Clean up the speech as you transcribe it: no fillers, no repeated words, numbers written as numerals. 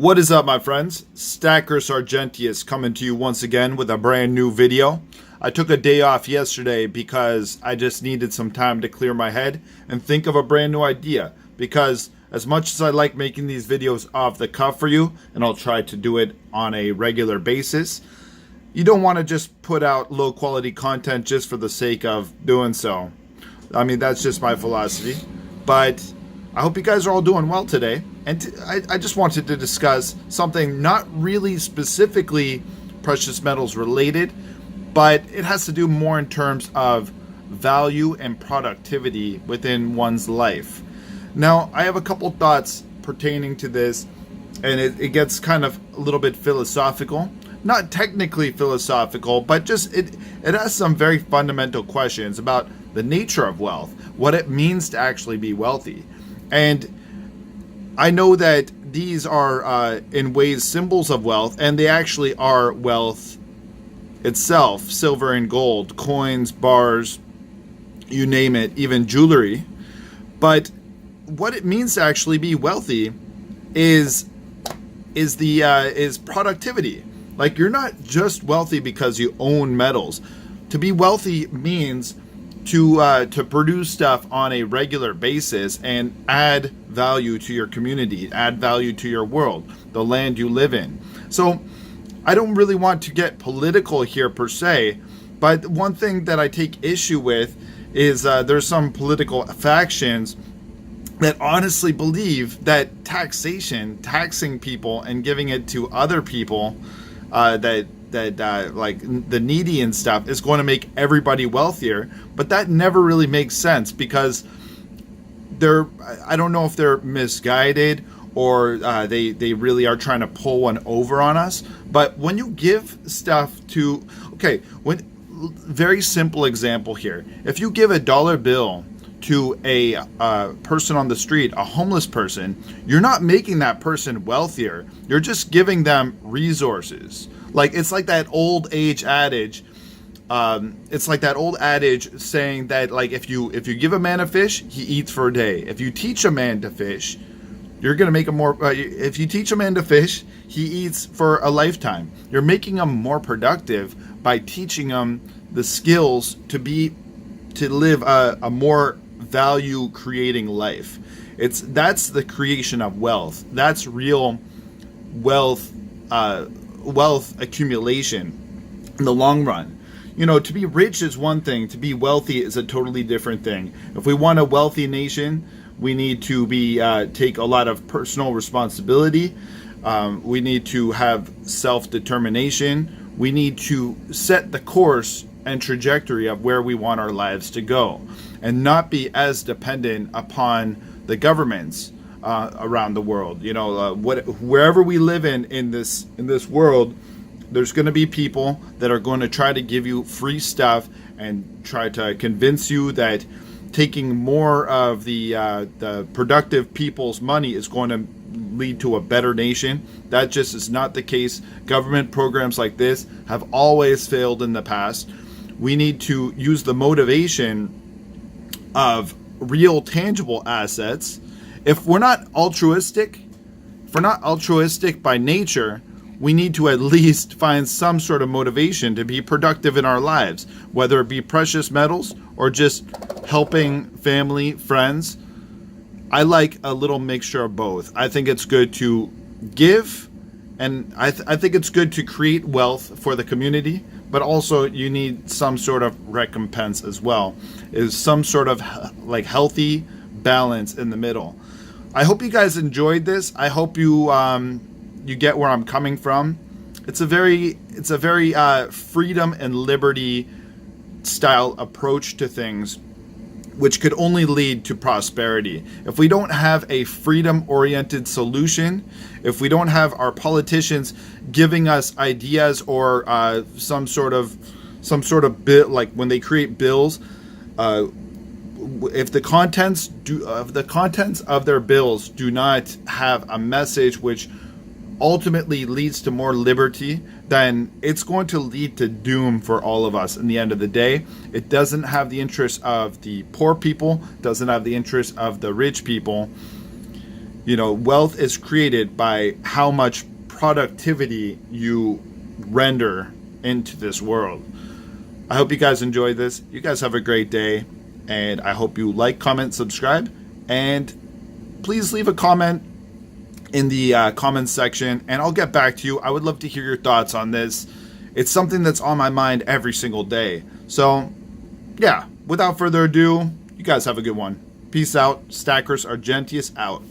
What is up, my friends? Stacker Sargentius coming to you once again with a brand new video. I took a day off yesterday because I just needed some time to clear my head and think of a brand new idea. Because as much as I like making these videos off the cuff for you, and I'll try to do it on a regular basis, you don't want to just put out low quality content just for the sake of doing so. I mean, that's just my philosophy. But I hope you guys are all doing well today. And I just wanted to discuss something not really specifically precious metals related, but it has to do more in terms of value and productivity within one's life. Now, I have a couple thoughts pertaining to this, and it gets kind of a little bit philosophical. Not technically philosophical, but just it has some very fundamental questions about the nature of wealth, what it means to actually be wealthy. And I know that these are in ways symbols of wealth, and they actually are wealth itself. Silver and gold, coins, bars, you name it, even jewelry. But what it means to actually be wealthy is productivity. Like, you're not just wealthy because you own metals. To be wealthy means to produce stuff on a regular basis and add value to your community, add value to your world, the land you live in. So I don't really want to get political here per se, but one thing that I take issue with is there's some political factions that honestly believe that taxing people and giving it to other people that like the needy and stuff is going to make everybody wealthier. But that never really makes sense, because I don't know if they're misguided or they really are trying to pull one over on us. But when you give stuff to, very simple example here. If you give a dollar bill to a person on the street, a homeless person, you're not making that person wealthier. You're just giving them resources. Like, it's like that old adage. It's like that old adage saying that, like, if you give a man a fish, he eats for a day. If you teach a man to fish, you're gonna make him more. If you teach a man to fish, he eats for a lifetime. You're making him more productive by teaching him the skills to live a more value creating life. That's the creation of wealth. That's real wealth accumulation in the long run. You know, to be rich is one thing, to be wealthy is a totally different thing. If we want a wealthy nation, we need to take a lot of personal responsibility. We need to have self-determination. We need to set the course and trajectory of where we want our lives to go, and not be as dependent upon the governments around the world. You know, wherever we live in this world, there's going to be people that are going to try to give you free stuff and try to convince you that taking more of the productive people's money is going to lead to a better nation. That just is not the case. Government programs like this have always failed in the past. We need to use the motivation of real tangible assets. If we're not altruistic by nature, we need to at least find some sort of motivation to be productive in our lives, whether it be precious metals or just helping family, friends. I like a little mixture of both. I think it's good to give, and I think it's good to create wealth for the community, but also you need some sort of recompense as well. Is some sort of like healthy balance in the middle. I hope you guys enjoyed this. I hope you get where I'm coming from. It's a very freedom and liberty style approach to things, which could only lead to prosperity. If we don't have a freedom-oriented solution, if we don't have our politicians giving us ideas or some sort of bill, like when they create bills, if the contents of their bills do not have a message which ultimately leads to more liberty, then it's going to lead to doom for all of us in the end of the day. It doesn't have the interests of the poor people, doesn't have the interests of the rich people. Wealth is created by how much productivity you render into this world. I hope you guys enjoyed this. You guys have a great day, and I hope you like, comment, subscribe, and please leave a comment in the comments section, and I'll get back to you. I would love to hear your thoughts on this. It's something that's on my mind every single day. So, yeah, without further ado, you guys have a good one. Peace out. Stackers Argentius out.